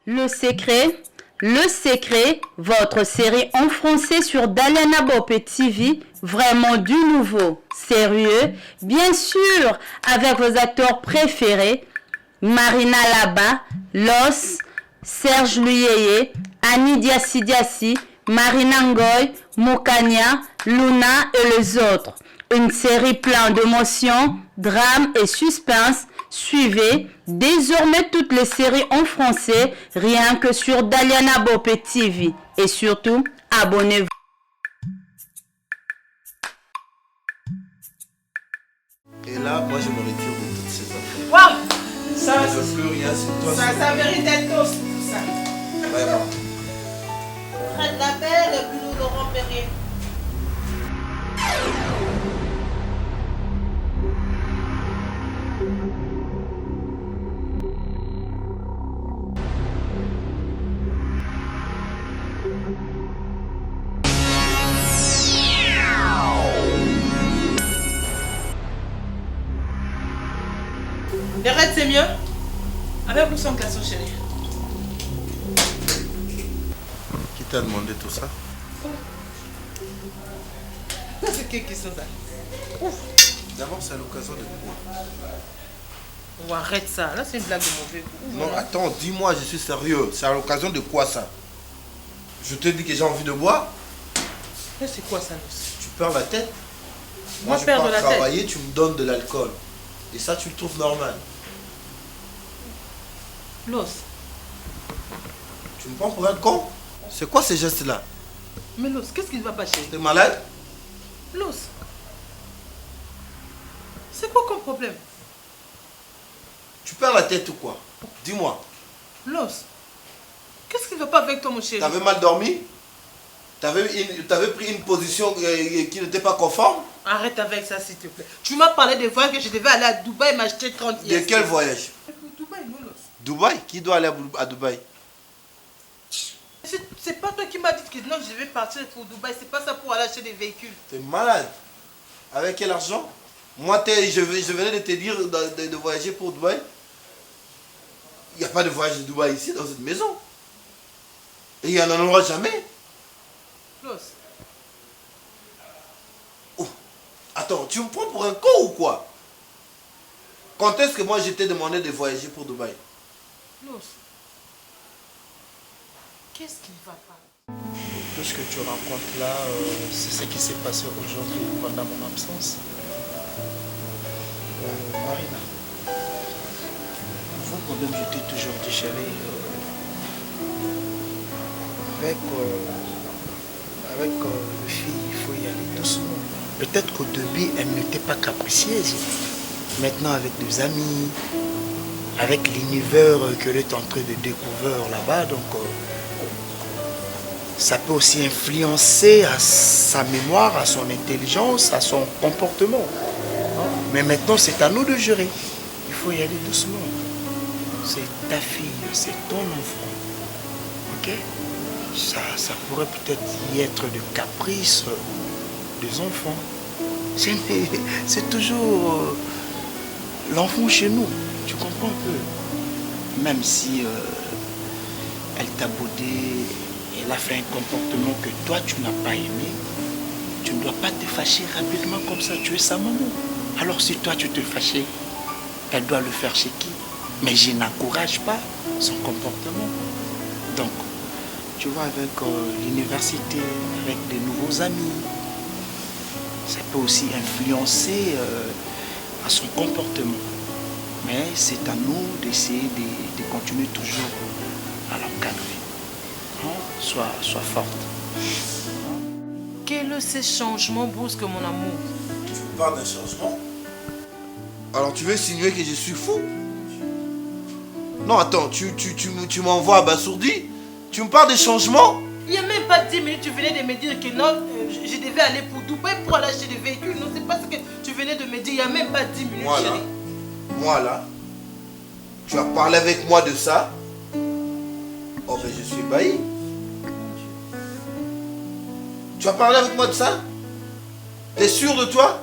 Le Secret, votre série en français sur Daliana Bopé TV, vraiment du nouveau, sérieux, bien sûr, avec vos acteurs préférés, Marina Laba, Los, Serge Luyeye, Annie Diassi Diassi, Marina Ngoy, Moukania, Luna et les autres. Une série pleine d'émotions, drame et suspense. Suivez désormais toutes les séries en français rien que sur Daliana Bopé TV. Et surtout, abonnez-vous. Et là, moi je me retire de toutes ces affaires. Waouh! Ça, Je ne veux plus rien sur toi. ça mérite d'être toast, tout ça. Vraiment. Fred Labelle et puis Laurent Perrier. Arrête, c'est mieux. Avec ou sans caleçon, chérie? Qui t'a demandé tout ça? Ça, c'est qui sont ça? D'abord, c'est à l'occasion de quoi? Oh, arrête ça. Là, c'est une blague de mauvais goût. Non, attends, dis-moi, je suis sérieux. C'est à l'occasion de quoi ça? Je te dis que j'ai envie de boire? Là, c'est quoi ça, Los? Tu perds la tête? Moi, je perdre pars la tête. travailler, tu me donnes de l'alcool. Et ça, tu le trouves normal? Los. Tu me prends pour un con? C'est quoi ces gestes-là? Mais Los, qu'est-ce qui ne va pas, chérie? T'es malade? Los. C'est quoi comme problème? Tu perds la tête ou quoi? Dis-moi. Los. Qu'est-ce qui ne va pas avec toi, mon chéri? T'avais mal dormi? T'avais pris une position qui n'était pas conforme? Arrête avec ça, s'il te plaît. Tu m'as parlé des voyages que je devais aller à Dubaï et m'acheter 30 De quel voyage? Dubaï, non, Los. Dubaï? Qui doit aller à Dubaï? C'est pas toi qui m'as dit que non, je devais partir pour Dubaï. C'est pas ça pour aller acheter des véhicules. T'es malade? Avec quel argent? Moi, je venais de te dire de voyager pour Dubaï. Il n'y a pas de voyage de Dubaï ici, dans cette maison. Et il n'y en aura jamais. Los. Oh. Attends, tu me prends pour un con ou quoi? Quand est-ce que moi je t'ai demandé de voyager pour Dubaï? Los. Qu'est-ce qui ne va pas? Tout ce que tu racontes là, c'est ce qui s'est passé aujourd'hui pendant mon absence. Marina, vos problèmes, je t'ai toujours dit, chérie, avec le fille, il faut y aller doucement. Peut-être qu'au début, elle n'était pas capricieuse. Maintenant, avec des amis, avec l'univers qu'elle est en train de découvrir là-bas, donc ça peut aussi influencer à sa mémoire, à son intelligence, à son comportement. Mais maintenant, c'est à nous de gérer. Il faut y aller doucement. C'est ta fille, c'est ton enfant. Ok? Ça pourrait peut-être y être de caprices des enfants. C'est toujours l'enfant chez nous. Tu comprends un peu? Même si elle t'a boudé, elle a fait un comportement que toi, tu n'as pas aimé, tu ne dois pas te fâcher rapidement comme ça. Tu es sa maman. Alors si toi, tu te fâchais, elle doit le faire chez qui? Mais je n'encourage pas son comportement. Donc, tu vois, avec l'université, avec des nouveaux amis, ça peut aussi influencer à son comportement. Mais c'est à nous d'essayer de continuer toujours à l'encadrer. Hein? Sois forte. Quels sont ces changements brusques, mon amour? Tu me parles d'un changement? Alors tu veux insinuer que je suis fou? Non, attends, tu m'envoies abasourdi? Tu me parles des changements? Il n'y a même pas 10 minutes, tu venais de me dire que non, je devais aller pour Dubaï pour aller acheter des véhicules. Non, c'est pas ce que tu venais de me dire. Il n'y a même pas 10 minutes, Voilà. chérie. Moi là, tu as parlé avec moi de ça. Oh ben je suis ébahi. Tu as parlé avec moi de ça? T'es sûr de toi?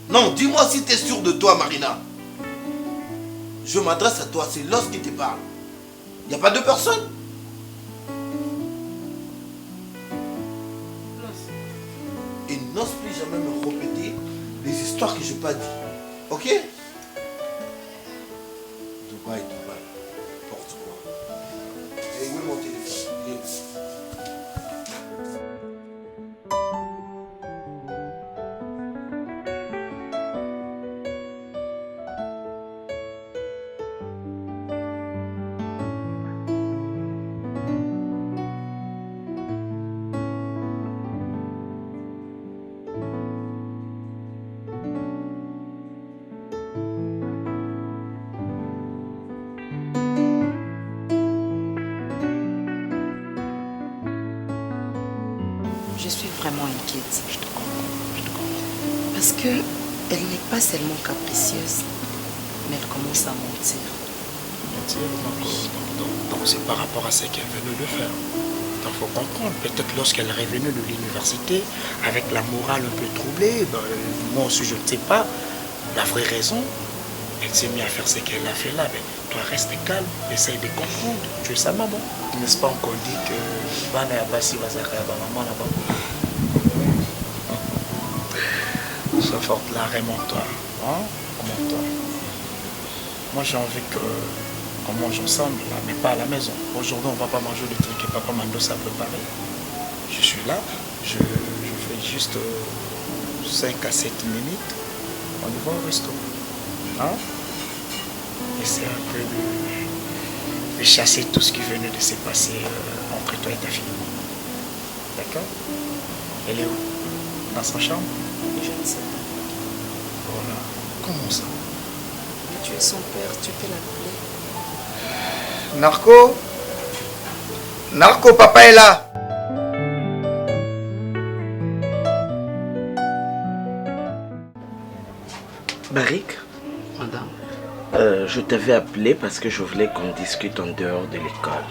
Non, dis-moi si t'es sûr de toi, Marina. Je m'adresse à toi, c'est Los qui te parle. Il n'y a pas deux personnes. Et n'ose plus jamais me répéter les histoires que je n'ai pas dit. Ok? Dubaï, n'importe quoi. Et où est mon téléphone? Il est où? Je suis vraiment inquiète. Je te comprends. Parce que elle n'est pas seulement capricieuse, mais elle commence à mentir. Donc c'est par rapport à ce qu'elle venait de faire. Donc il faut comprendre. Peut-être lorsqu'elle est revenue de l'université, avec la morale un peu troublée, moi aussi je ne sais pas, la vraie raison, elle s'est mise à faire ce qu'elle a fait là. Mais toi reste calme, essaye de comprendre. Tu es sa maman. N'est-ce pas encore dit que Bana Yabasi va s'arrêter à maman là-bas? Sois forte là, remonte-toi. Hein? Remonte-toi. Moi j'ai envie qu'on mange ensemble là, mais pas à la maison. Aujourd'hui on va pas manger le truc que papa Mandos a préparé. Je suis là, je fais juste 5 à 7 minutes. On y va au resto. Hein? Essaie un peu de chasser tout ce qui venait de se passer entre toi et ta fille. D'accord? Elle est où? Dans sa chambre? Je ne sais pas. Voilà. Comment ça? Mais tu es son père, tu peux l'appeler. Narco? Narco, papa est là! Barik, Madame. je t'avais appelé parce que je voulais qu'on discute en dehors de l'école.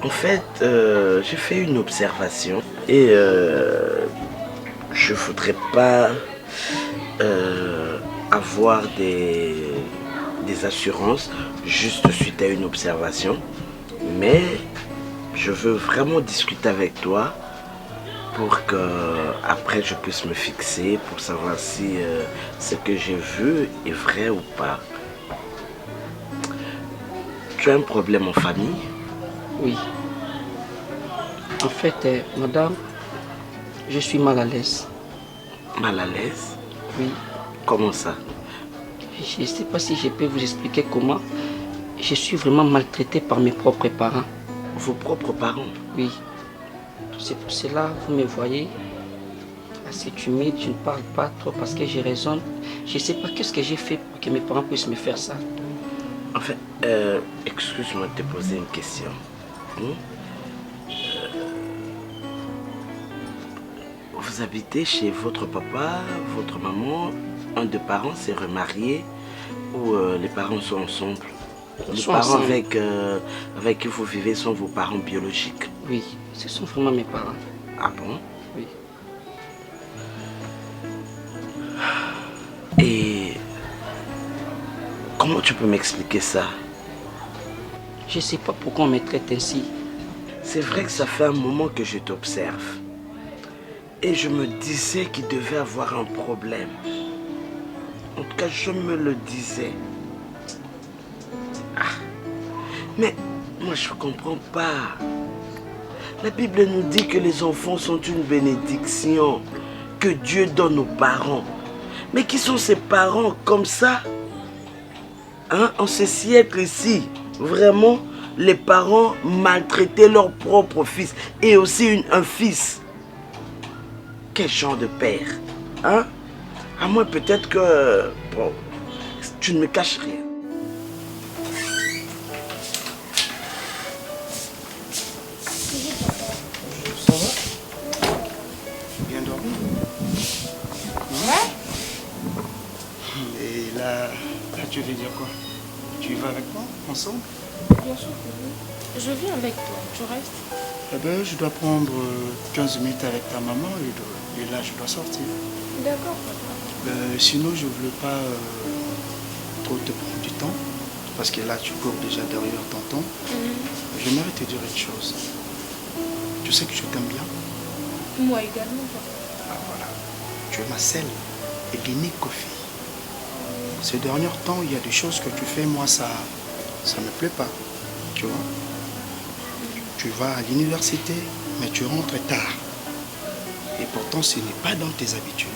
En fait, j'ai fait une observation et je voudrais pas avoir des assurances juste suite à une observation, mais je veux vraiment discuter avec toi pour que après je puisse me fixer pour savoir si ce que j'ai vu est vrai ou pas. Tu as un problème en famille? Oui. En fait, madame, je suis mal à l'aise. Mal à l'aise? Oui. Comment ça? Je ne sais pas si je peux vous expliquer comment. Je suis vraiment maltraité par mes propres parents. Vos propres parents? Oui. C'est pour cela, vous me voyez assez timide, je ne parle pas trop parce que j'ai raison. Je ne sais pas qu'est-ce que j'ai fait pour que mes parents puissent me faire ça. En fait, excuse-moi de te poser une question. Vous habitez chez votre papa, votre maman, un des parents s'est remarié ou les parents sont ensemble? Les parents avec qui vous vivez sont vos parents biologiques? Oui, ce sont vraiment mes parents. Ah bon? Oui. Et comment tu peux m'expliquer ça? Je ne sais pas pourquoi on me traite ainsi. C'est vrai que ça fait un moment que je t'observe. Et je me disais qu'il devait avoir un problème. En tout cas, je me le disais. Ah. Mais moi, je ne comprends pas. La Bible nous dit que les enfants sont une bénédiction que Dieu donne aux parents. Mais qui sont ces parents comme ça? Hein? En ce siècle-ci, vraiment, les parents maltraitaient leur propre fils et aussi un fils. Quel genre de père? Hein? À moins peut-être que... Bon, tu ne me caches rien. Ça va? Bien dormi? Et là, tu veux dire quoi? Tu y vas avec moi, ensemble? Bien sûr que oui. Je viens avec toi, tu restes? Eh ben, je dois prendre 15 minutes avec ta maman et là, je dois sortir. D'accord, papa. Sinon, je ne voulais pas trop te prendre du temps. parce que là tu cours déjà derrière tonton, j'aimerais te dire une chose. Tu sais que je t'aime bien. Moi également, papa. Ah voilà, tu es ma seule et l'unique fille. Ces derniers temps, il y a des choses que tu fais, moi ça me plaît pas, tu vois. Tu vas à l'université, mais tu rentres tard. Et pourtant, ce n'est pas dans tes habitudes.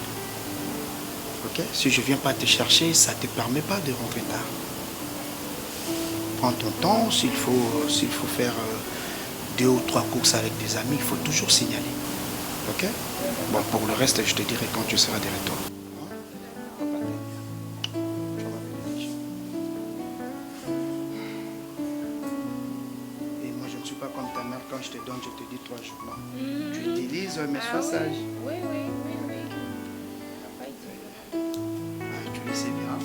Ok? Si je ne viens pas te chercher, ça ne te permet pas de rentrer tard. Prends ton temps, s'il faut faire 2 ou 3 courses avec des amis, il faut toujours signaler. Ok? Bon, pour le reste, je te dirai quand tu seras de retour. Et moi, je ne suis pas comme ta mère, quand je te donne, je te dis 3 jours. Non. Tu utilises, mais sois sage. Oui. Tu le sais bien.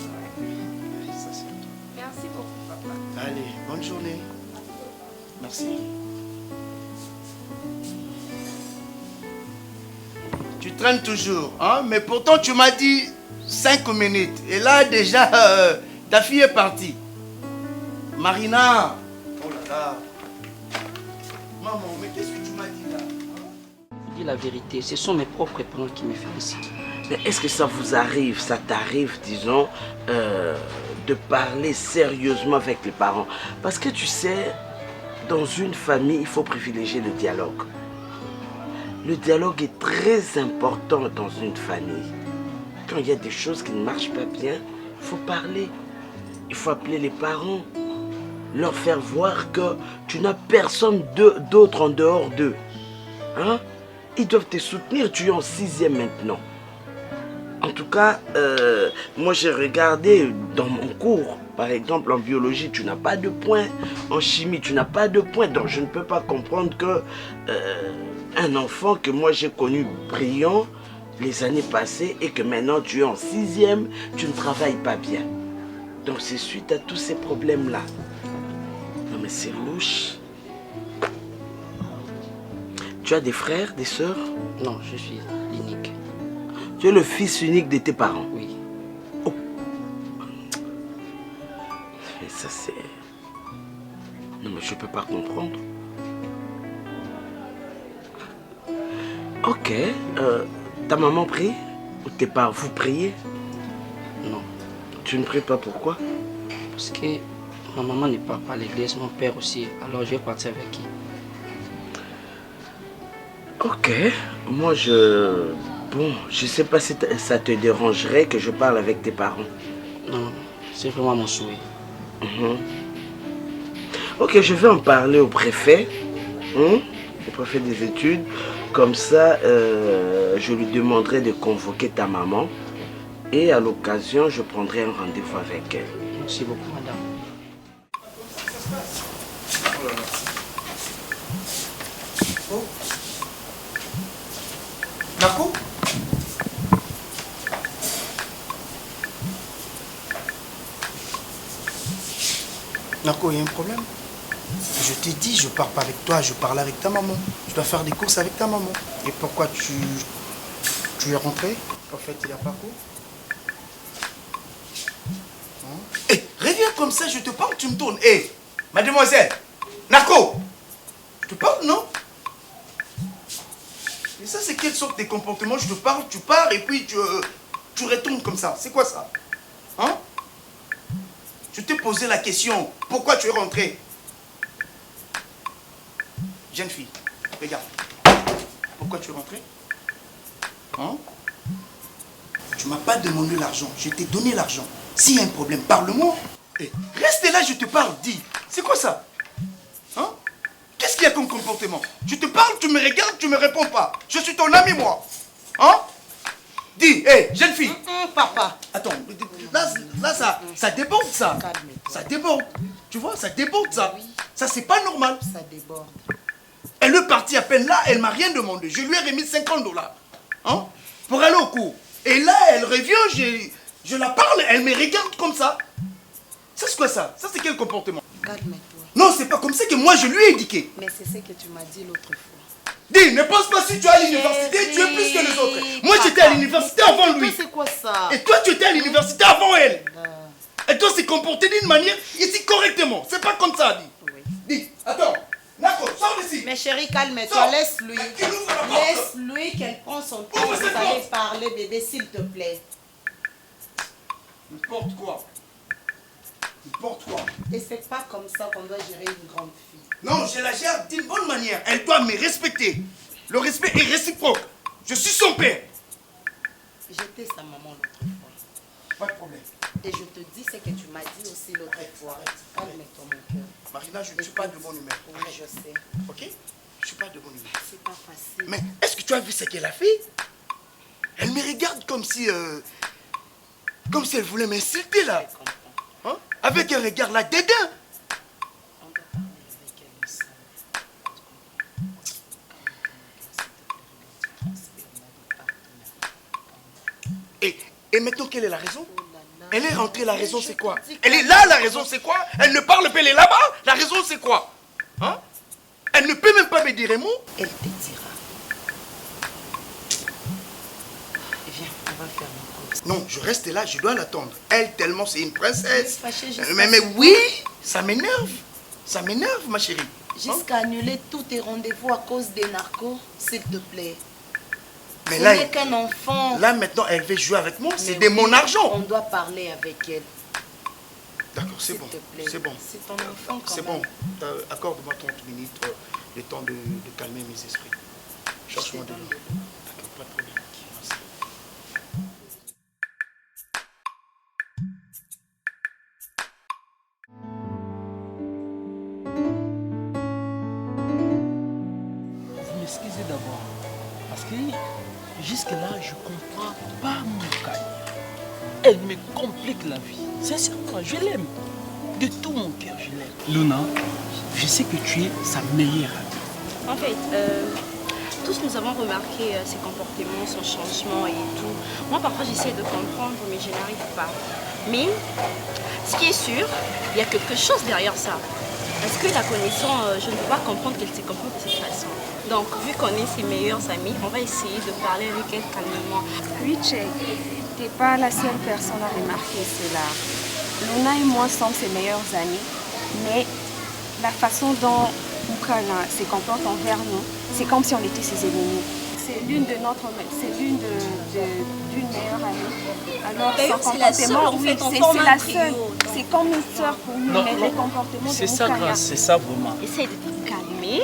Ça, c'est tout. Merci beaucoup, papa. Allez, bonne journée. Merci. Tu traînes toujours, hein? Mais pourtant tu m'as dit 5 minutes. Et là déjà, ta fille est partie. Marina. Oh là là. Maman, mais qu'est-ce que tu m'as dit là? Je dis la vérité, ce sont mes propres parents qui me félicitent. Mais est-ce que ça vous arrive, ça t'arrive, disons, de parler sérieusement avec les parents? Parce que tu sais, dans une famille, il faut privilégier le dialogue. Le dialogue est très important dans une famille. Quand il y a des choses qui ne marchent pas bien, il faut parler. Il faut appeler les parents, leur faire voir que tu n'as personne d'autre en dehors d'eux. Hein? Ils doivent te soutenir, tu es en 6e maintenant. En tout cas, moi j'ai regardé dans mon cours, par exemple en biologie, tu n'as pas de points, en chimie, tu n'as pas de points, donc je ne peux pas comprendre que un enfant que moi j'ai connu brillant les années passées et que maintenant tu es en 6e, tu ne travailles pas bien. Donc c'est suite à tous ces problèmes-là. Non mais c'est louche. Tu as des frères, des sœurs? Non, je suis l'unique. Tu es le fils unique de tes parents? Oui. Oh. Mais ça c'est... Non mais je peux pas comprendre. Ok. Ta maman prie? Ou tes parents, vous priez? Non. Tu ne pries pas, pourquoi? Parce que ma maman ne part pas à l'église, mon père aussi. Alors je vais partir avec qui? Ok. Moi Bon, je sais pas si ça te dérangerait que je parle avec tes parents. Non, c'est vraiment mon souhait. Ok, je vais en parler au préfet. Au préfet des études. Comme ça, je lui demanderai de convoquer ta maman. Et à l'occasion, je prendrai un rendez-vous avec elle. Merci beaucoup, madame. Oh. Nako? Nako, il y a un problème? Je t'ai dit, je pars pas avec toi, je parle avec ta maman. Je dois faire des courses avec ta maman. Et pourquoi tu es rentré? En fait, il n'y a pas cours. Hé, reviens comme ça, je te parle, tu me tournes. Hé, mademoiselle, Nako, je te parle, non? Mais ça, c'est quelle sorte de comportement? Je te parle, tu pars et puis tu retournes comme ça. C'est quoi ça? Hein? Je t'ai posé la question, pourquoi tu es rentré? Jeune fille, regarde. Pourquoi tu es rentré? Hein? Tu m'as pas demandé l'argent, je t'ai donné l'argent. S'il y a un problème, parle-moi. Hey, reste là, je te parle, dis. C'est quoi ça? Hein? Qu'est-ce qu'il y a comme comportement? Je te parle, tu me regardes, tu me réponds pas. Je suis ton ami, moi. Hein? Dis, hé, hey, jeune fille. Papa. Attends, là ça déborde, ça. Ça déborde. Tu vois, ça déborde, ça. Ça, c'est pas normal. Ça déborde. Elle est partie à peine là, elle m'a rien demandé. Je lui ai remis 50 $. Hein? Pour aller au cours. Et là, elle revient, je la parle, elle me regarde comme ça. Ça, c'est quoi ça? Ça, c'est quel comportement? Calme-toi. Non, c'est pas comme ça que moi, je lui ai indiqué. Mais c'est ce que tu m'as dit l'autre fois. Dis, ne pense pas si tu es à l'université, tu es plus que les autres. Moi, j'étais à l'université avant lui. C'est quoi ça? Et toi, tu étais à l'université avant elle. Elle doit se comporter d'une manière ici correctement. C'est pas comme ça, dit. Oui. Dis, attends. Nako, sors d'ici. Mais chérie, calme-toi, Sors. laisse-lui. Qui ouvre la porte? Laisse-lui qu'elle prend son temps. Ouvre Vous cette allez porte. parler, bébé, s'il te plaît. Il porte quoi? Il porte quoi? Et c'est pas comme ça qu'on doit gérer une grande fille. Non, je la gère d'une bonne manière. Elle doit me respecter. Le respect est réciproque. Je suis son père. J'étais sa maman l'autre fois. Pas de problème. Et je te dis ce que tu m'as dit aussi l'autre fois. Calme-toi, mon cœur. Marina, je ne suis pas de bonne humeur. Oui, je sais. Ok? Je ne suis pas de bonne humeur. C'est pas facile. Mais est-ce que tu as vu ce qu'elle a fait? Elle me regarde comme si elle voulait m'insulter là. Je comprends. Hein? Avec un regard là dédain. On doit parler avec elle ensemble. Et maintenant, quelle est la raison? Oh là là. Elle est rentrée, la raison c'est quoi? Je te dis Elle est là, la raison c'est quoi? Elle ne parle pas, elle est là-bas, la raison c'est quoi? Hein? Elle ne peut même pas me dire un mot? Elle te dira. Viens, on va faire nos courses. Non, je reste là, je dois l'attendre. Elle, tellement c'est une princesse. Fâchée jusqu'à Mais ce oui, ça m'énerve. Ça m'énerve, ma chérie. Jusqu'à annuler tous tes rendez-vous à cause des narcos, s'il te plaît. Mais Ce là, n'est qu'un enfant. là, maintenant, elle veut jouer avec moi. C'est Mais de oui, mon argent. On doit parler avec elle. D'accord, c'est S'il bon. te plaît. C'est bon. C'est ton enfant quand C'est même. bon. Accorde-moi 30 minutes, le temps de calmer mes esprits. Cherche-moi de l'eau. D'accord, pas de problème. Merci. Vous m'excusez d'abord. Parce que jusque-là, je comprends pas mon cas. Elle me complique la vie. Sincèrement, je l'aime. De tout mon cœur, je l'aime. Luna, je sais que tu es sa meilleure amie. En fait, tous nous avons remarqué ses comportements, son changement et tout. Moi, parfois, j'essaie de comprendre, mais je n'arrive pas. Mais, ce qui est sûr, il y a quelque chose derrière ça. Parce que la connaissant, je ne peux pas comprendre qu'elle se comporte de cette façon. Donc, vu qu'on est ses meilleurs amis, on va essayer de parler avec elle calmement. Oui, Jay, t'es pas la seule personne à remarquer cela. Luna et moi sommes ses meilleurs amis, mais la façon dont Mukala se comporte envers nous, c'est comme si on était ses ennemis. C'est l'une de notre, c'est l'une d'une meilleure amie. Alors D'ailleurs, son c'est la seule, comportement, en oui, fait, on c'est forme un la trio, seule. donc. C'est comme une sœur pour nous, mais les comportements de C'est ça, Mukala. grâce, c'est ça vraiment. Essaye de te calmer.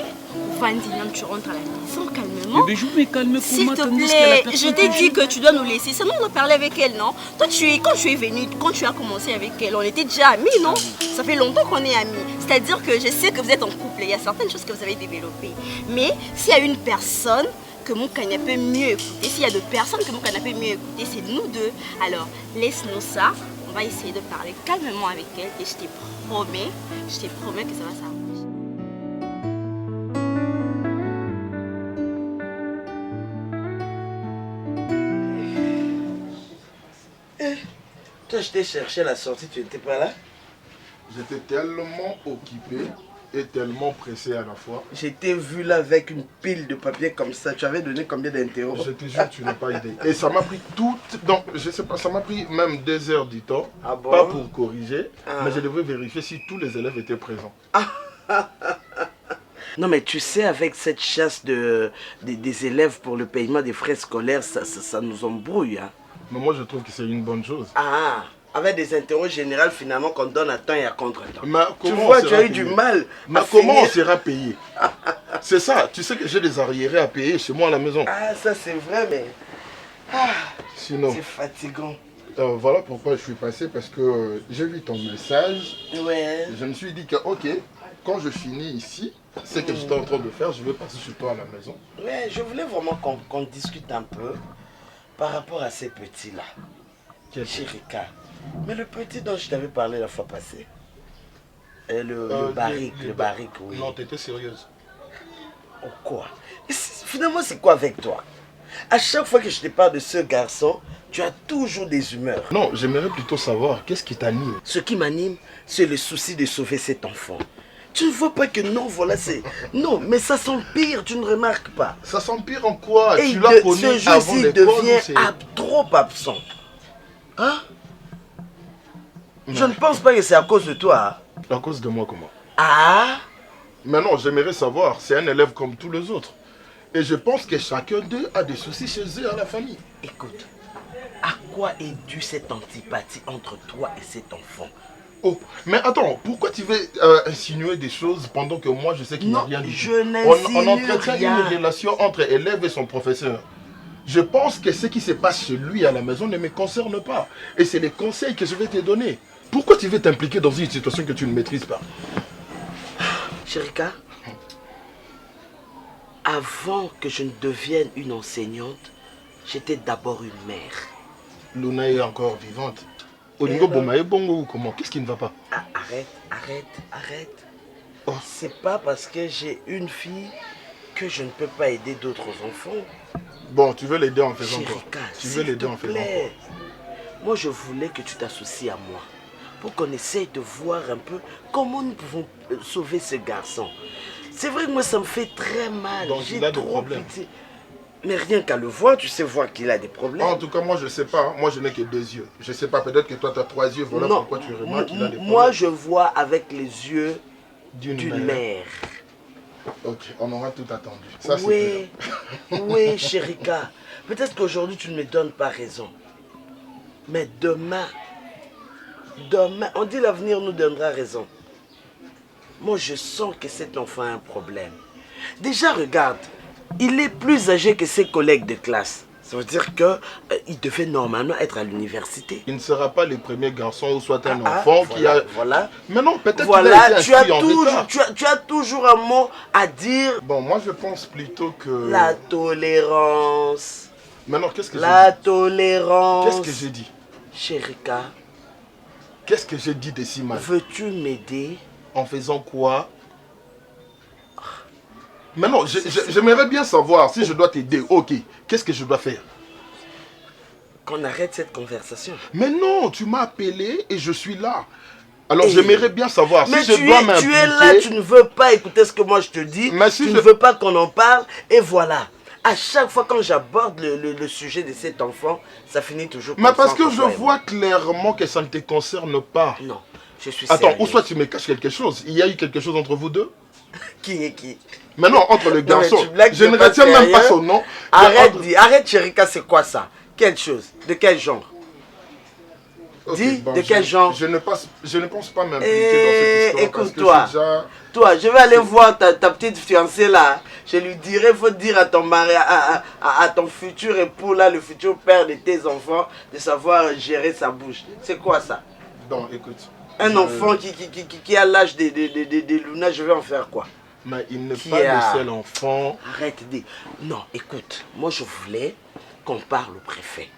Vandinam, tu rentres à la maison calmement. Bébé, je me calme S'il comment te tandis que la plaît, personne je t'ai que dit que tu dois nous laisser. Sinon, on va parler avec elle, non? Toi, quand tu es venu, quand tu as commencé avec elle, on était déjà amis, non? Ça fait longtemps qu'on est amis. C'est-à-dire que je sais que vous êtes en couple. Il y a certaines choses que vous avez développées. Mais s'il y a une personne que Moukania peut mieux écouter, s'il y a deux personnes que Moukania peut mieux écouter, c'est nous deux. Alors, laisse-nous ça. On va essayer de parler calmement avec elle. Et je te promets que ça va s'arranger. Toi, je t'ai cherché à la sortie, tu n'étais pas là? J'étais tellement occupé et tellement pressé à la fois. Je t'ai vu là avec une pile de papier comme ça. Tu avais donné combien d'interros? Je te jure, tu n'as pas idée. Et ça m'a pris donc je sais pas, ça m'a pris même 2 heures du temps. Ah bon? Pas pour corriger, mais je devais vérifier si tous les élèves étaient présents. Non mais tu sais, avec cette chasse des élèves pour le paiement des frais scolaires, ça nous embrouille. Hein. Mais moi je trouve que c'est une bonne chose. Ah, avec des interros généraux finalement qu'on donne à temps et à contre-temps. Mais Tu comment vois, on tu sera as eu du payé? mal. Mais à comment on finir. sera payé? C'est ça, tu sais que j'ai des arriérés à payer chez moi à la maison. Ah, ça c'est vrai, mais Sinon, c'est fatigant. voilà pourquoi je suis passé, parce que j'ai vu ton message. Ouais. Je me suis dit que ok, quand je finis ici, ce que j'étais en train de faire, je vais passer chez toi à la maison. Ouais, je voulais vraiment qu'on discute un peu par rapport à ces petits-là. Chirika. Mais le petit dont je t'avais parlé la fois passée. Le barrique, oui. Non, t'étais sérieuse. Oh quoi? Finalement, c'est quoi avec toi? À chaque fois que je te parle de ce garçon, tu as toujours des humeurs. Non, j'aimerais plutôt savoir, qu'est-ce qui t'anime? Ce qui m'anime, c'est le souci de sauver cet enfant. Tu ne vois pas que non, voilà, c'est... Non, mais ça s'empire, tu ne remarques pas. Ça s'empire en quoi? Et Tu l'as connu ce avant jour-ci l'école ou devient c'est... trop absent. Hein? Je ne pense pas que c'est à cause de toi. À cause de moi, comment? Ah? Mais non, j'aimerais savoir, c'est un élève comme tous les autres. Et je pense que chacun d'eux a des soucis chez eux à la famille. Écoute, à quoi est due cette antipathie entre toi et cet enfant? Oh, mais attends, pourquoi tu veux insinuer des choses pendant que moi je sais qu'il n'y a rien du tout? Je n'insinue On entretient rien. une relation entre élève et son professeur. Je pense que ce qui se passe chez lui à la maison ne me concerne pas. Et c'est les conseils que je vais te donner. Pourquoi tu veux t'impliquer dans une situation que tu ne maîtrises pas? Chérika, avant que je ne devienne une enseignante, j'étais d'abord une mère. Luna est encore vivante. Olingo Bomae Bongo ou comment? Qu'est-ce qui ne va pas? Ah, arrête. Oh. C'est pas parce que j'ai une fille que je ne peux pas aider d'autres enfants. Bon, tu veux l'aider en faisant quoi? Chérika, Tu veux l'aider en faisant quoi? Moi, je voulais que tu t'associes à moi pour qu'on essaye de voir un peu comment nous pouvons sauver ce garçon. C'est vrai que moi, ça me fait très mal. J'ai trop pitié. Mais rien qu'à le voir, tu sais voir qu'il a des problèmes. En tout cas, moi, je ne sais pas. Moi, je n'ai que 2 yeux. Je ne sais pas, peut-être que toi, tu as 3 yeux. Voilà pourquoi tu remarques qu'il a des problèmes. Moi, je vois avec les yeux d'une mère. Ok, on aura tout attendu. Ça, oui, oui, Chérika. Peut-être qu'aujourd'hui, tu ne me donnes pas raison. Mais demain, on dit l'avenir nous donnera raison. Moi, je sens que cet enfant a un problème. Déjà, regarde, il est plus âgé que ses collègues de classe. Ça veut dire qu'il devait normalement être à l'université. Il ne sera pas le premier garçon ou soit un enfant qui a... Voilà. Mais non, peut-être voilà, tu as toujours un mot à dire. Bon, moi je pense plutôt que... La tolérance. Maintenant, qu'est-ce que j'ai dit? La tolérance. Qu'est-ce que j'ai dit? Chérika. Qu'est-ce que j'ai dit de si mal? Veux-tu m'aider? En faisant quoi? Mais non, j'aimerais bien savoir si je dois t'aider. Ok, qu'est-ce que je dois faire? Qu'on arrête cette conversation. Mais non, tu m'as appelé et je suis là. Alors j'aimerais bien savoir si je dois m'impliquer. Tu es là, tu ne veux pas écouter ce que moi je te dis. Mais si tu ne veux pas qu'on en parle. Et voilà. À chaque fois quand j'aborde le sujet de cet enfant, ça finit toujours comme ça. Mais parce que je vois clairement que ça ne te concerne pas. Non, je suis Attends, sérieux. ou soit tu me caches quelque chose. Il y a eu quelque chose entre vous deux? Qui est qui? Mais non, entre le garçon. Non, je ne retiens même pas son nom. Arrête Chérika, c'est quoi ça? Quelle chose? De quel genre? Okay, dis, de quel genre? Je ne pense pas m'impliquer dans cette histoire. Écoute-toi, toi, je vais aller voir ta petite fiancée là. Je lui dirai, faut dire à ton mari, à ton futur époux là, le futur père de tes enfants, de savoir gérer sa bouche. C'est quoi ça? Non, écoute. Un enfant qui a l'âge de Luna, je vais en faire quoi? Mais il n'est pas le seul enfant. Arrête de dire. Non, écoute, moi je voulais qu'on parle au préfet.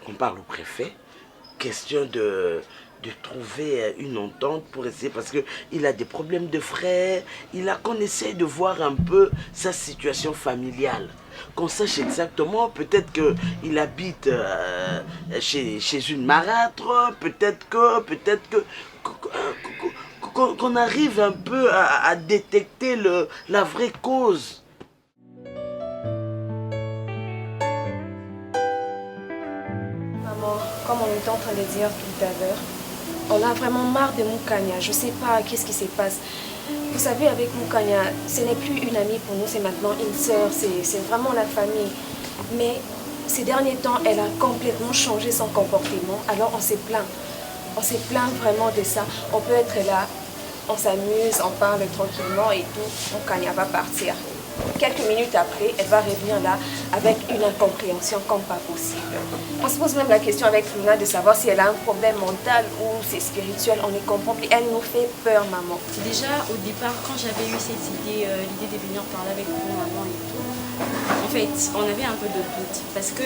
Qu'on parle au préfet. Question de trouver une entente pour essayer, parce qu'il a des problèmes de frères, qu'on essaye de voir un peu sa situation familiale, qu'on sache exactement, peut-être qu'il habite chez une marâtre, peut-être qu'on arrive un peu à détecter la vraie cause. Comme on était en train de dire tout à l'heure, on a vraiment marre de Moukania. Je ne sais pas qu'est-ce qui se passe. Vous savez, avec Moukania, ce n'est plus une amie pour nous, c'est maintenant une sœur, c'est vraiment la famille. Mais ces derniers temps, elle a complètement changé son comportement, alors on s'est plaint. On s'est plaint vraiment de ça. On peut être là, on s'amuse, on parle tranquillement et tout, Moukania va partir. Quelques minutes après, elle va revenir là avec une incompréhension comme pas possible. On se pose même la question avec Luna de savoir si elle a un problème mental ou c'est spirituel. On ne comprend plus. Elle nous fait peur, maman. Déjà, au départ, quand j'avais eu cette idée, l'idée de venir parler avec vous, maman et tout, en fait, on avait un peu de doute. Parce que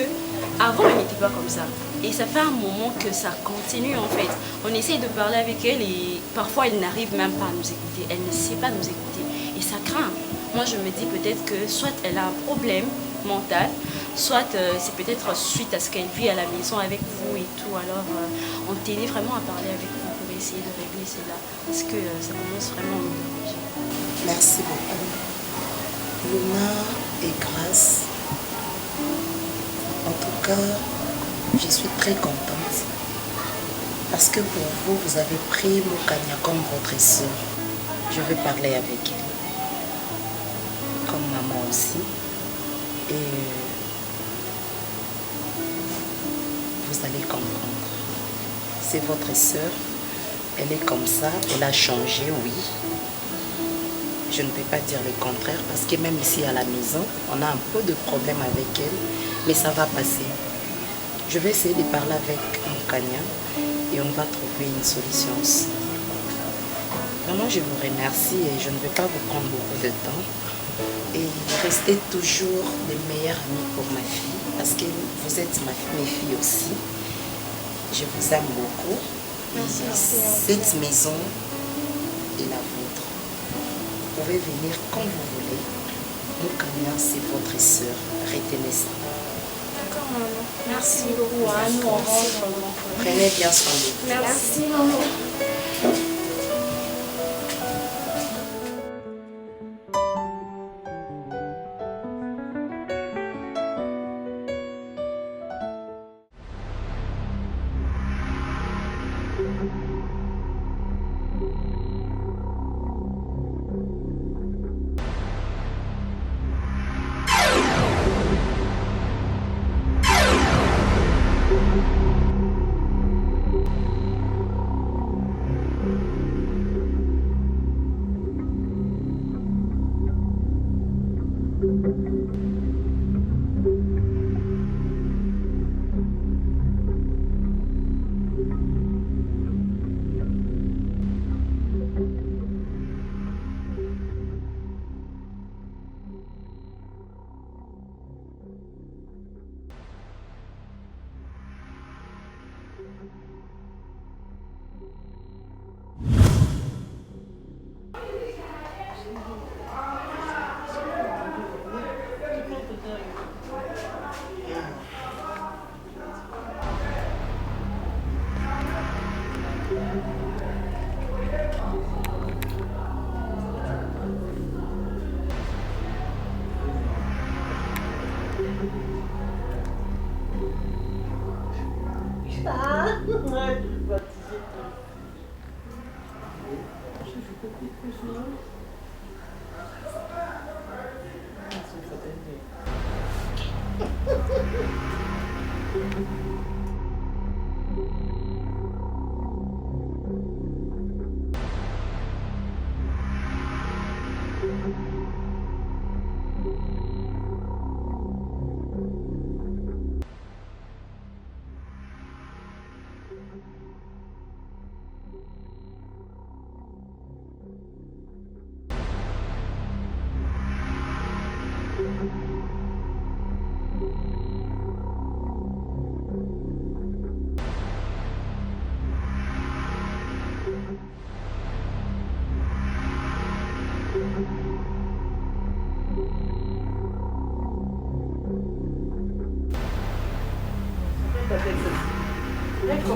avant, elle n'était pas comme ça. Et ça fait un moment que ça continue, en fait. On essaye de parler avec elle et parfois, elle n'arrive même pas à nous écouter. Elle ne sait pas nous écouter. Et ça craint. Moi, je me dis peut-être que soit elle a un problème mental, soit c'est peut-être suite à ce qu'elle vit à la maison avec vous et tout. Alors, on tenait vraiment à parler avec vous pour essayer de régler cela. Parce que ça commence vraiment à nous déranger. Merci beaucoup. Luna et Grâce, en tout cas, je suis très contente Parce que pour vous, vous avez pris Moukania comme votre soeur. Je vais parler avec elle. Comme maman aussi. Et vous allez comprendre. C'est votre soeur. Elle est comme ça. Elle a changé, oui. Je ne peux pas dire le contraire parce que même ici à la maison, on a un peu de problème avec elle. Mais ça va passer. Je vais essayer de parler avec Moukania et on va trouver une solution aussi. Vraiment, je vous remercie et je ne vais pas vous prendre beaucoup de temps. Et restez toujours les meilleurs amis pour ma fille parce que vous êtes mes filles aussi. Je vous aime beaucoup. Merci. Cette maison est la vôtre. Vous pouvez venir quand vous voulez. Moukania, c'est votre soeur. Retenez ça. D'accord, maman. Merci beaucoup. Hein. Nous, on rentre, maman. Prenez bien soin de vous. Merci, maman.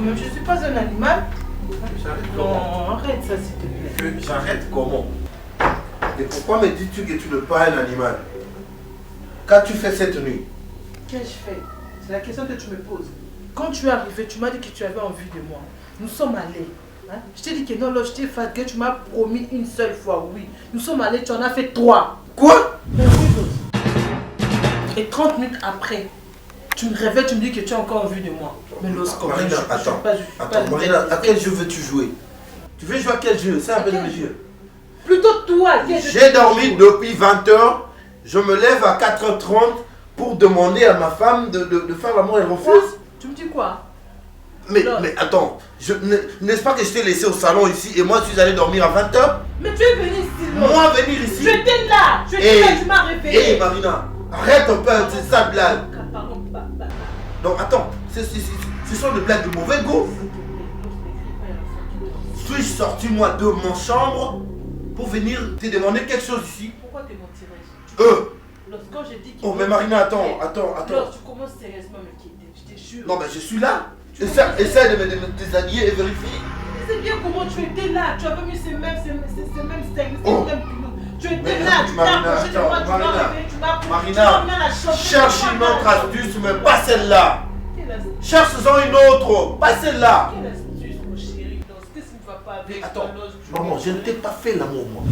Je ne suis pas un animal. J'arrête Non, comment? arrête ça s'il te plaît. J'arrête comment? Et pourquoi me dis-tu que tu n'es pas un animal? Qu'as-tu fait cette nuit? Qu'ai-je fait? C'est la question que tu me poses. Quand tu es arrivé, tu m'as dit que tu avais envie de moi. Nous sommes allés. Hein? Je t'ai dit que non, là, je t'ai fatigué, tu m'as promis une seule fois, oui. Nous sommes allés, tu en as fait 3. Quoi? Oui, Rose. Et 30 minutes après, tu me réveilles, tu me dis que tu as encore envie de moi. Mais lorsque Marina, attends, Marina, à quel jeu veux-tu jouer? Tu veux jouer à quel jeu? C'est un peu de jeu. Plutôt toi, j'ai dormi depuis 20h, je me lève à 4h30 pour demander à ma femme de faire l'amour et elle refuse. Tu me dis quoi? Mais attends, n'est-ce pas que je t'ai laissé au salon ici et moi je suis allé dormir à 20h? Mais tu es venu ici. Moi venir ici? J'étais là, tu m'as réveillé. Hé Marina, arrête un peu cette blague. Donc attends, ce sont des blagues de mauvais goût. Suis-je sorti moi de mon chambre pour venir te demander quelque chose ici? Pourquoi te mentirais-je? Lorsque j'ai dit qu'il... Oh mais Marina, attends. Lorsque tu commences sérieusement à me quitter, je te jure. Non mais je suis là. Essaie de me déshabiller et vérifier. Tu sais bien comment tu étais là. Tu avais mis ces mêmes steaks, ces mêmes pilotes. Tu étais là, tu t'as approché de moi, tu m'as réveillé, tu m'as pris. Marina, cherche une autre astuce, mais pas celle-là. Cherche-en une autre, pas celle-là. Quelle astuce? avec Attends, la loge. maman, je ne t'ai pas fait l'amour, moi.